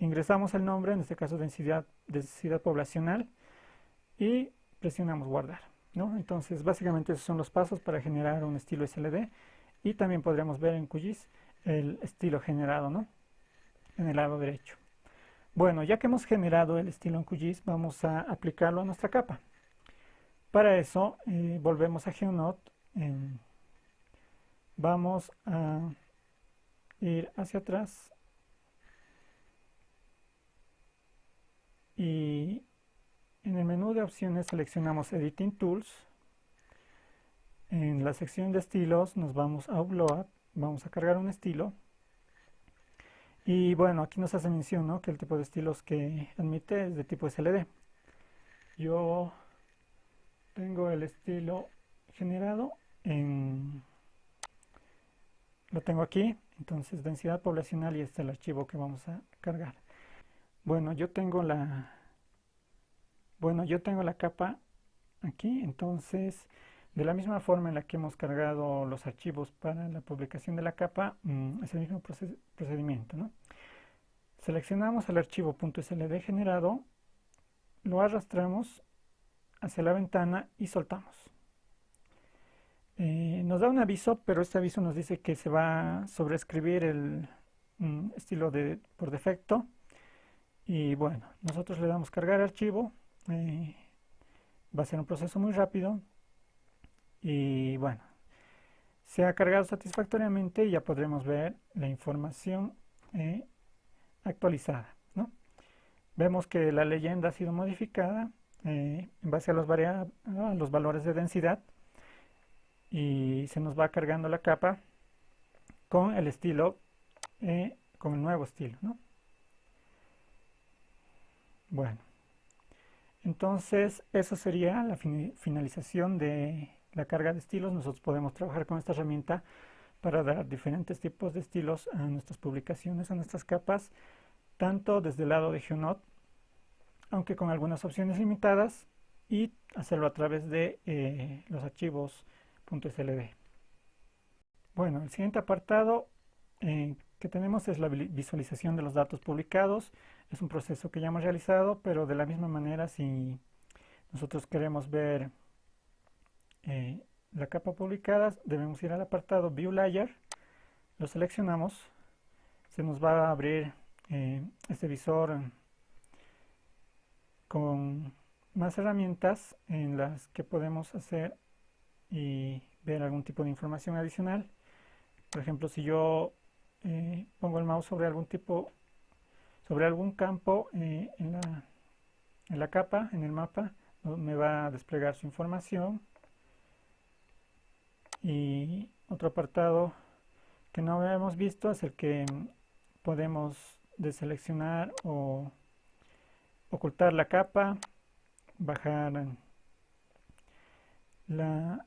ingresamos el nombre, en este caso densidad poblacional, y presionamos guardar, ¿no? Entonces básicamente esos son los pasos para generar un estilo SLD y también podremos ver en QGIS el estilo generado, ¿no? En el lado derecho. Bueno, ya que hemos generado el estilo en QGIS, vamos a aplicarlo a nuestra capa. Para eso volvemos a GeoNode, vamos a ir hacia atrás y en el menú de opciones seleccionamos Editing Tools. En la sección de estilos nos vamos a Upload, vamos a cargar un estilo. Y bueno, aquí nos hace mención, ¿no?, que el tipo de estilos que admite es de tipo SLD. Yo tengo el estilo generado lo tengo aquí, entonces densidad poblacional y este es el archivo que vamos a cargar. Bueno, yo tengo la capa aquí, entonces de la misma forma en la que hemos cargado los archivos para la publicación de la capa, es el mismo procedimiento, ¿no? Seleccionamos el archivo .slv generado, lo arrastramos hacia la ventana y soltamos. Nos da un aviso, pero este aviso nos dice que se va a sobreescribir el estilo por defecto. Y bueno, nosotros le damos cargar archivo, va a ser un proceso muy rápido y bueno, se ha cargado satisfactoriamente y ya podremos ver la información actualizada, ¿no? Vemos que la leyenda ha sido modificada en base a los valores de densidad y se nos va cargando la capa con el estilo, con el nuevo estilo, ¿no? Bueno, entonces eso sería la finalización de la carga de estilos. Nosotros podemos trabajar con esta herramienta para dar diferentes tipos de estilos a nuestras publicaciones, a nuestras capas, tanto desde el lado de GeoNode, aunque con algunas opciones limitadas, y hacerlo a través de los archivos .slv. Bueno, el siguiente apartado que tenemos es la visualización de los datos publicados. Es un proceso que ya hemos realizado, pero de la misma manera, si nosotros queremos ver la capa publicada, debemos ir al apartado View Layer, lo seleccionamos, se nos va a abrir este visor con más herramientas en las que podemos hacer y ver algún tipo de información adicional. Por ejemplo, si yo pongo el mouse sobre algún campo en la capa, en el mapa, me va a desplegar su información. Y otro apartado que no habíamos visto es el que podemos deseleccionar o ocultar la capa, bajar la,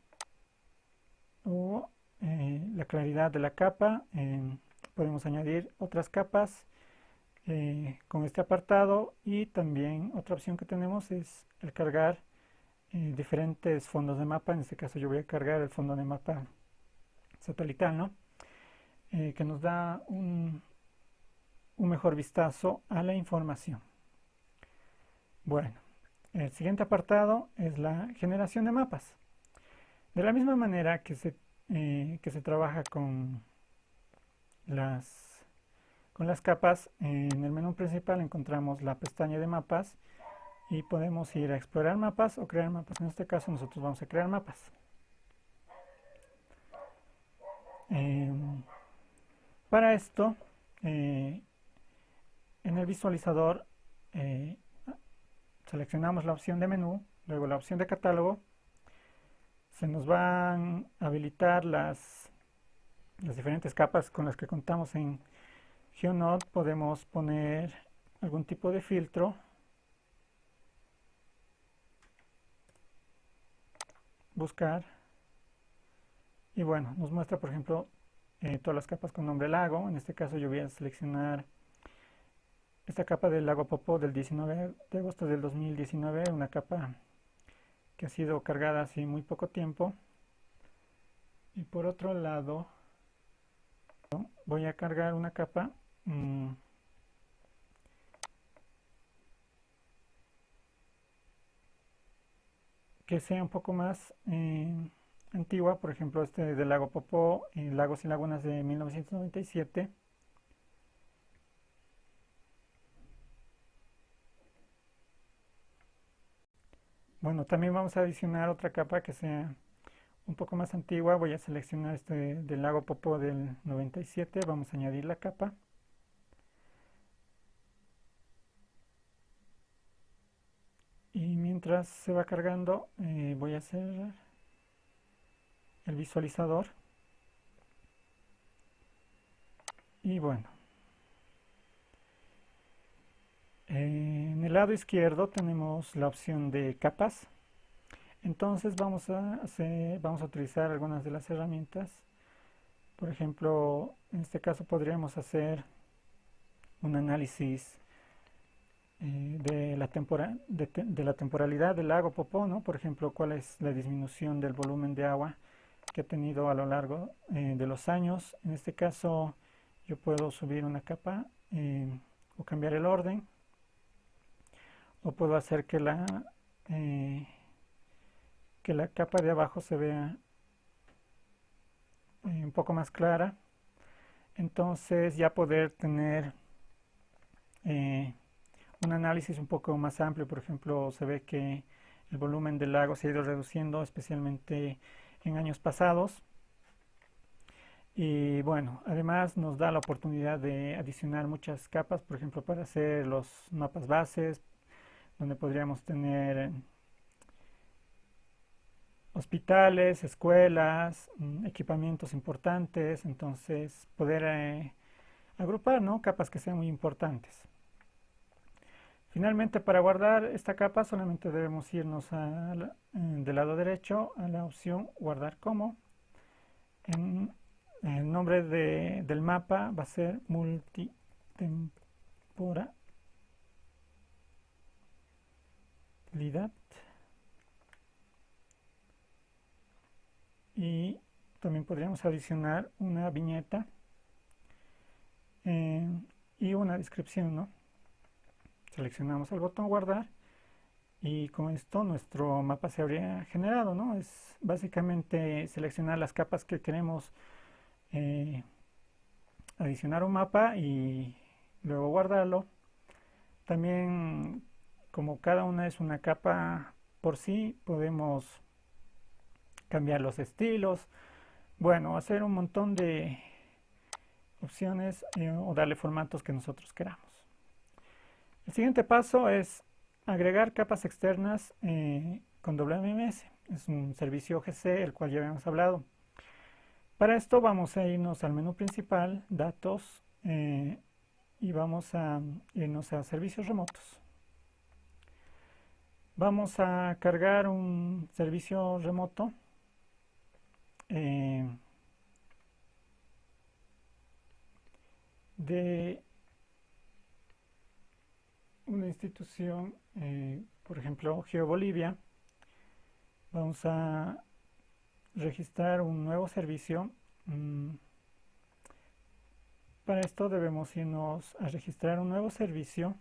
la claridad de la capa. Podemos añadir otras capas con este apartado, y también otra opción que tenemos es el cargar diferentes fondos de mapa. En este caso yo voy a cargar el fondo de mapa satelital, ¿no? Que nos da un mejor vistazo a la información. Bueno, el siguiente apartado es la generación de mapas. De la misma manera que se trabaja con las capas, en el menú principal encontramos la pestaña de mapas y podemos ir a explorar mapas o crear mapas. En este caso nosotros vamos a crear mapas. Para esto, en el visualizador eh, seleccionamos la opción de menú, luego la opción de catálogo. Se nos van a habilitar las diferentes capas con las que contamos en GeoNode. Podemos poner algún tipo de filtro, buscar, y bueno, nos muestra por ejemplo todas las capas con nombre lago. En este caso yo voy a seleccionar esta capa del lago Popó del 19 de agosto del 2019, una capa que ha sido cargada hace muy poco tiempo. Y por otro lado voy a cargar una capa que sea un poco más antigua. Por ejemplo, este del lago Popó, Lagos y Lagunas de 1997. Bueno, también vamos a adicionar otra capa que sea un poco más antigua. Voy a seleccionar este del lago Popó del 97. Vamos a añadir la capa. Y mientras se va cargando, voy a hacer el visualizador. Y bueno, en el lado izquierdo tenemos la opción de capas. Entonces vamos a utilizar algunas de las herramientas. Por ejemplo, en este caso podríamos hacer un análisis de la temporalidad del lago Popó, ¿no? Por ejemplo, cuál es la disminución del volumen de agua que ha tenido a lo largo de los años. En este caso yo puedo subir una capa o cambiar el orden, o puedo hacer que la capa de abajo se vea un poco más clara. Entonces ya poder tener eh, un análisis un poco más amplio. Por ejemplo, se ve que el volumen del lago se ha ido reduciendo, especialmente en años pasados. Y bueno, además nos da la oportunidad de adicionar muchas capas, por ejemplo, para hacer los mapas bases, donde podríamos tener hospitales, escuelas, equipamientos importantes. Entonces poder agrupar, ¿no?, capas que sean muy importantes. Finalmente, para guardar esta capa solamente debemos irnos del lado derecho a la opción guardar como. El nombre del mapa va a ser multitemporalidad. Y también podríamos adicionar una viñeta y una descripción, ¿no? Seleccionamos el botón guardar y con esto nuestro mapa se habría generado, ¿no? Es básicamente seleccionar las capas que queremos adicionar a un mapa y luego guardarlo. También, como cada una es una capa por sí, podemos cambiar los estilos, bueno, hacer un montón de opciones o darle formatos que nosotros queramos. El siguiente paso es agregar capas externas con WMS. Es un servicio GC, el cual ya habíamos hablado. Para esto vamos a irnos al menú principal, datos, y vamos a irnos a servicios remotos. Vamos a cargar un servicio remoto eh, de una institución, por ejemplo, GeoBolivia. Vamos a registrar un nuevo servicio. Para esto debemos irnos a registrar un nuevo servicio.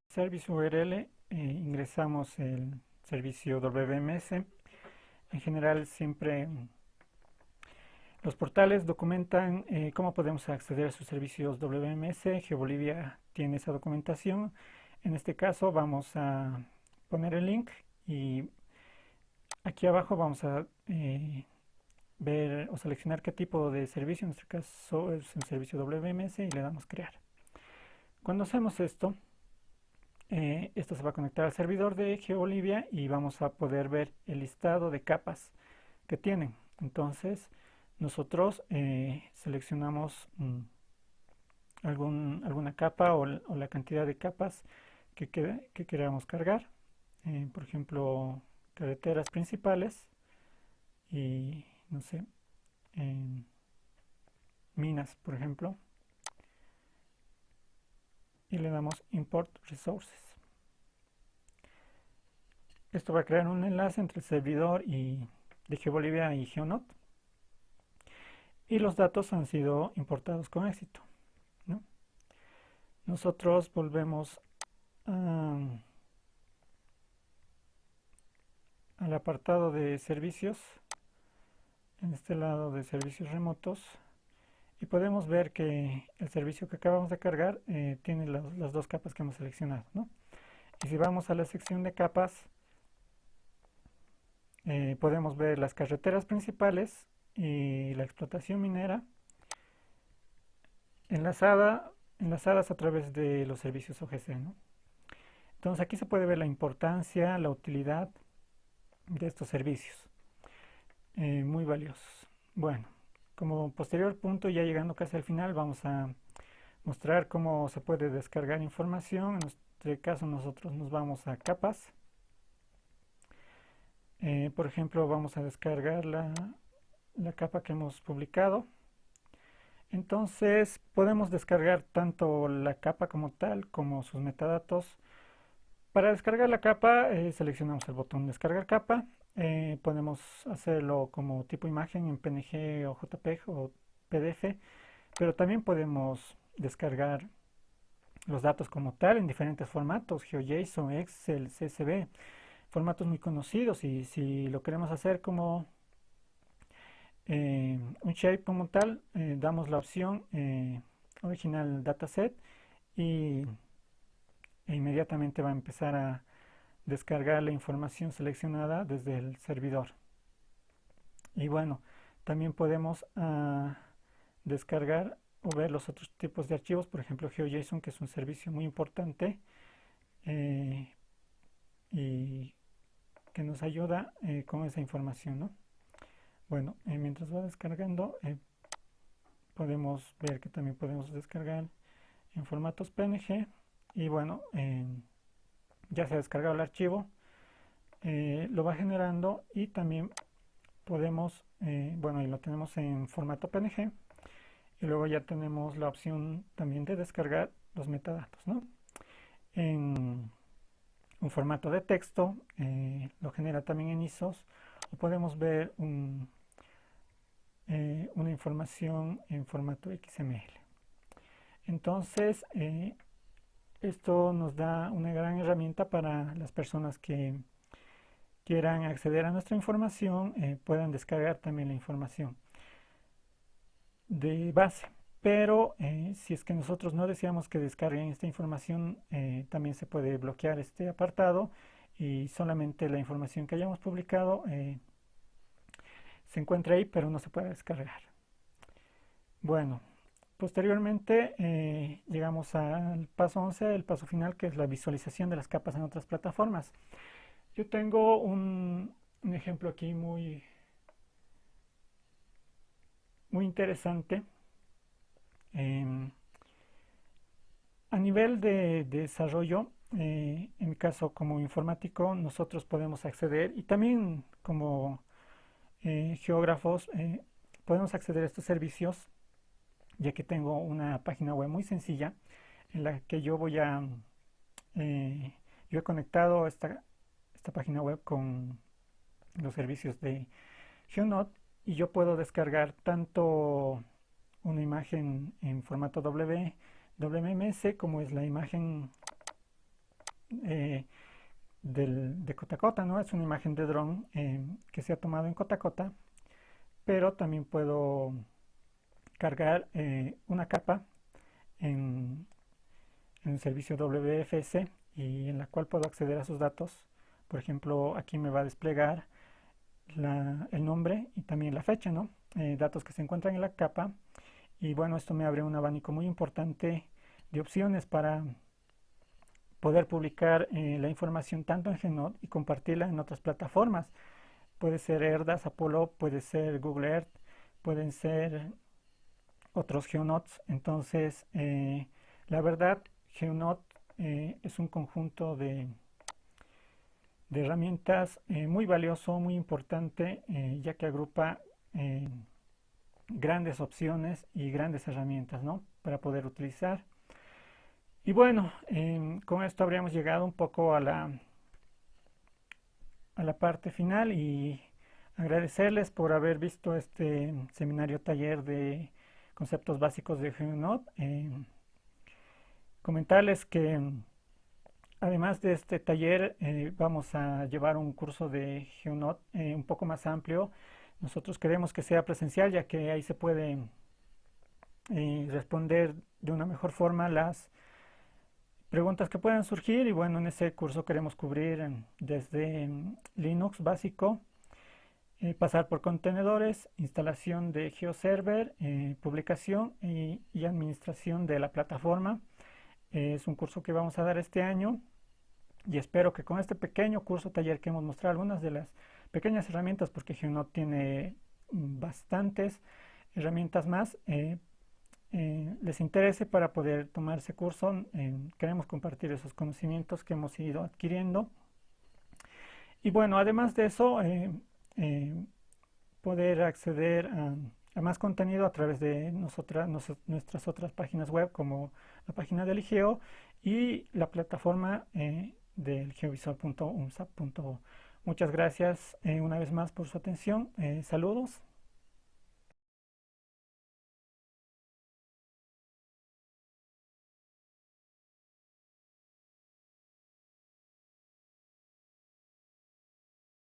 Service URL, ingresamos el servicio WMS. En general siempre los portales documentan cómo podemos acceder a sus servicios WMS. GeoBolivia tiene esa documentación. En este caso vamos a poner el link y aquí abajo vamos a ver o seleccionar qué tipo de servicio, en nuestro caso es el servicio WMS y le damos crear. Cuando hacemos esto, esto se va a conectar al servidor de GeoBolivia y vamos a poder ver el listado de capas que tienen. Entonces nosotros seleccionamos alguna capa o la cantidad de capas que queramos cargar. Por ejemplo, carreteras principales y no sé, minas, por ejemplo, y le damos Import Resources. Esto va a crear un enlace entre el servidor de GeoBolivia y GeoNot y los datos han sido importados con éxito, ¿no? Nosotros volvemos al apartado de servicios, en este lado de servicios remotos, y podemos ver que el servicio que acabamos de cargar tiene las dos capas que hemos seleccionado, ¿no? Y si vamos a la sección de capas, podemos ver las carreteras principales y la explotación minera enlazadas a través de los servicios OGC, ¿no? Entonces aquí se puede ver la importancia, la utilidad de estos servicios, muy valiosos. Bueno, como posterior punto, ya llegando casi al final, vamos a mostrar cómo se puede descargar información. En este caso nosotros nos vamos a capas. Por ejemplo, vamos a descargar la capa que hemos publicado. Entonces podemos descargar tanto la capa como tal como sus metadatos. Para descargar la capa seleccionamos el botón descargar capa. Podemos hacerlo como tipo imagen en PNG o JPEG o PDF, pero también podemos descargar los datos como tal en diferentes formatos, GeoJSON, Excel, CSV, formatos muy conocidos. Y si lo queremos hacer como un shape como tal, damos la opción original dataset y inmediatamente va a empezar a descargar la información seleccionada desde el servidor. Y bueno, también podemos descargar o ver los otros tipos de archivos, por ejemplo GeoJSON, que es un servicio muy importante eh, y que nos ayuda con esa información, ¿no? Bueno, mientras va descargando, podemos ver que también podemos descargar en formatos PNG y bueno, ya se ha descargado el archivo, lo va generando y también podemos, bueno, y lo tenemos en formato PNG y luego ya tenemos la opción también de descargar los metadatos, ¿no? En un formato de texto, lo genera también en ISOs o podemos ver una información en formato XML. Entonces, esto nos da una gran herramienta para las personas que quieran acceder a nuestra información, puedan descargar también la información de base. pero si es que nosotros no deseamos que descarguen esta información, también se puede bloquear este apartado y solamente la información que hayamos publicado se encuentra ahí, pero no se puede descargar. Bueno, posteriormente llegamos al paso 11, el paso final, que es la visualización de las capas en otras plataformas. Yo tengo un ejemplo aquí muy interesante. Em, a nivel de desarrollo, en mi caso como informático, nosotros podemos acceder y también como geógrafos podemos acceder a estos servicios, ya que tengo una página web muy sencilla en la que eh, yo he conectado esta página web con los servicios de GeoNote y yo puedo descargar tanto una imagen en formato WMS como es la imagen eh, de Cotacota, ¿no? Es una imagen de dron que se ha tomado en Cotacota, pero también puedo cargar una capa en, en el servicio WFS y en la cual puedo acceder a sus datos. Por ejemplo, aquí me va a desplegar el nombre y también la fecha, ¿no? Datos que se encuentran en la capa. Y bueno, esto me abre un abanico muy importante de opciones para poder publicar la información tanto en GeoNote y compartirla en otras plataformas. Puede ser ERDAS, Apollo, puede ser Google Earth, pueden ser otros GeoNotes. Entonces, la verdad, GeoNote es un conjunto de herramientas muy valioso, muy importante, ya que agrupa grandes opciones y grandes herramientas, ¿no? Para poder utilizar. Y bueno, con esto habríamos llegado un poco a la parte final y agradecerles por haber visto este seminario taller de conceptos básicos de GeoNote. Comentarles que además de este taller vamos a llevar un curso de GeoNote un poco más amplio. Nosotros queremos que sea presencial, ya que ahí se puede responder de una mejor forma las preguntas que puedan surgir. Y bueno, en ese curso queremos cubrir desde Linux básico, pasar por contenedores, instalación de GeoServer, publicación y administración de la plataforma. Es un curso que vamos a dar este año y espero que con este pequeño curso taller que hemos mostrado algunas de las pequeñas herramientas, porque GeoNote tiene bastantes herramientas más, les interese para poder tomar ese curso. Queremos compartir esos conocimientos que hemos ido adquiriendo. Y bueno, además de eso, eh, poder acceder a más contenido a través de nuestras otras páginas web, como la página del IGEO y la plataforma del geovisor.umsap.bo. Muchas gracias una vez más por su atención. Saludos.